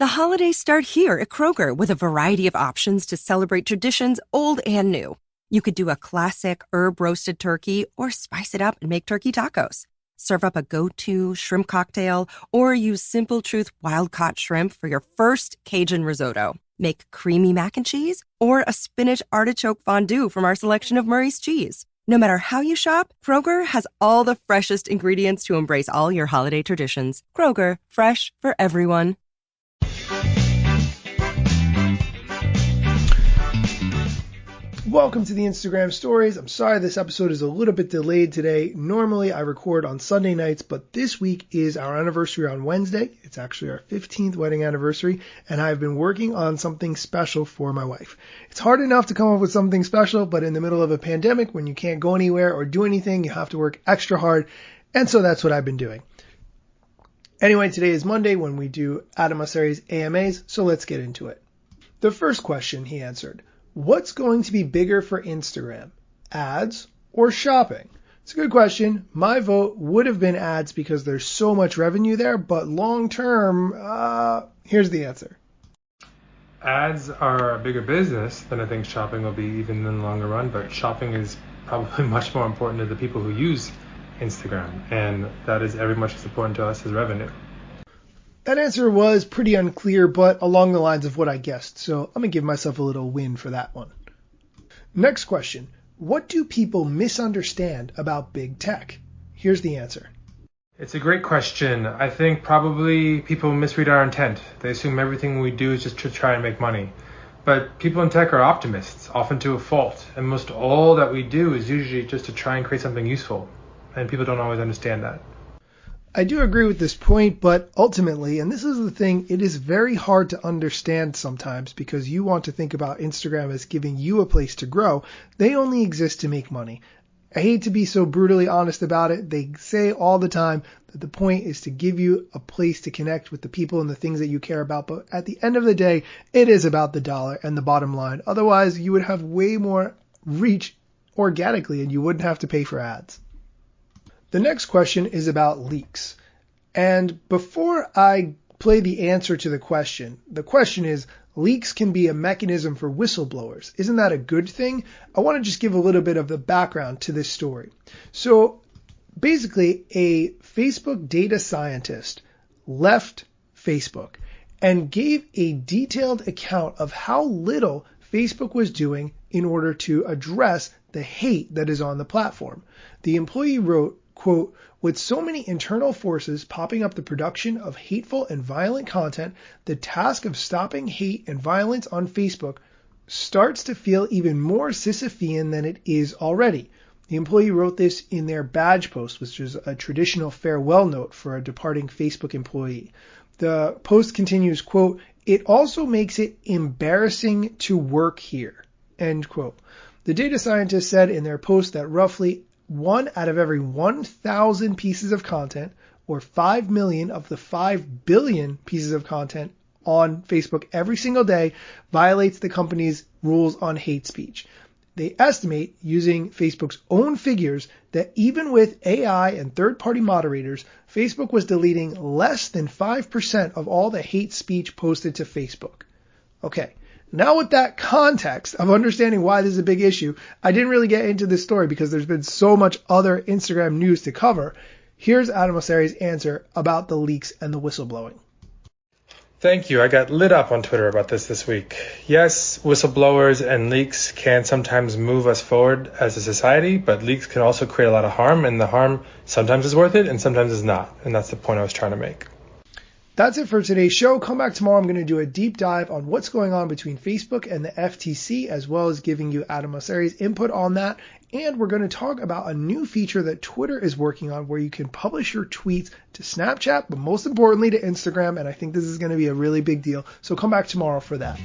The holidays start here at Kroger with a variety of options to celebrate traditions old and new. You could do a classic herb-roasted turkey or spice it up and make turkey tacos. Serve up a go-to shrimp cocktail or use Simple Truth wild-caught shrimp for your first Cajun risotto. Make creamy mac and cheese or a spinach artichoke fondue from our selection of Murray's cheese. No matter how you shop, Kroger has all the freshest ingredients to embrace all your holiday traditions. Kroger, fresh for everyone. Welcome to the Instagram Stories. I'm sorry this episode is a little bit delayed today. Normally I record on Sunday nights, but this week is our anniversary on Wednesday. It's actually our 15th wedding anniversary, and I've been working on something special for my wife. It's hard enough to come up with something special, but in the middle of a pandemic, when you can't go anywhere or do anything, you have to work extra hard, and so that's what I've been doing. Anyway, today is Monday when we do Adam Mosseri's AMAs, so let's get into it. The first question he answered: what's going to be bigger for Instagram, ads or shopping? It's a good question. My vote would have been ads because there's so much revenue there, but long term, here's the answer. Ads are a bigger business than I think shopping will be even in the longer run, but shopping is probably much more important to the people who use Instagram, and that is every much as important to us as revenue. That answer was pretty unclear, but along the lines of what I guessed, so I'm going to give myself a little win for that one. Next question: what do people misunderstand about big tech? Here's the answer. It's a great question. I think probably people misread our intent. They assume everything we do is just to try and make money. But people in tech are optimists, often to a fault, and most all that we do is usually just to try and create something useful, and people don't always understand that. I do agree with this point, but ultimately, and this is the thing, it is very hard to understand sometimes because you want to think about Instagram as giving you a place to grow. They only exist to make money. I hate to be so brutally honest about it. They say all the time that the point is to give you a place to connect with the people and the things that you care about. But at the end of the day, it is about the dollar and the bottom line. Otherwise, you would have way more reach organically and you wouldn't have to pay for ads. The next question is about leaks. And before I play the answer to the question is, leaks can be a mechanism for whistleblowers. Isn't that a good thing? I want to just give a little bit of the background to this story. So basically, a Facebook data scientist left Facebook and gave a detailed account of how little Facebook was doing in order to address the hate that is on the platform. The employee wrote, quote, "With so many internal forces popping up the production of hateful and violent content, the task of stopping hate and violence on Facebook starts to feel even more Sisyphean than it is already." The employee wrote this in their badge post, which is a traditional farewell note for a departing Facebook employee. The post continues, quote, "It also makes it embarrassing to work here," end quote. The data scientist said in their post that roughly 1 out of every 1,000 pieces of content, or 5 million of the 5 billion pieces of content on Facebook every single day, violates the company's rules on hate speech. They estimate, using Facebook's own figures, that even with AI and third-party moderators, Facebook was deleting less than 5% of all the hate speech posted to Facebook. Okay. Now with that context of understanding why this is a big issue, I didn't really get into this story because there's been so much other Instagram news to cover. Here's Adam Mosseri's answer about the leaks and the whistleblowing. Thank you. I got lit up on Twitter about this week. Yes, whistleblowers and leaks can sometimes move us forward as a society, but leaks can also create a lot of harm, and the harm sometimes is worth it and sometimes is not. And that's the point I was trying to make. That's it for today's show. Come back tomorrow. I'm going to do a deep dive on what's going on between Facebook and the FTC, as well as giving you Adam Mosseri's input on that. And we're going to talk about a new feature that Twitter is working on where you can publish your tweets to Snapchat, but most importantly to Instagram. And I think this is going to be a really big deal. So come back tomorrow for that.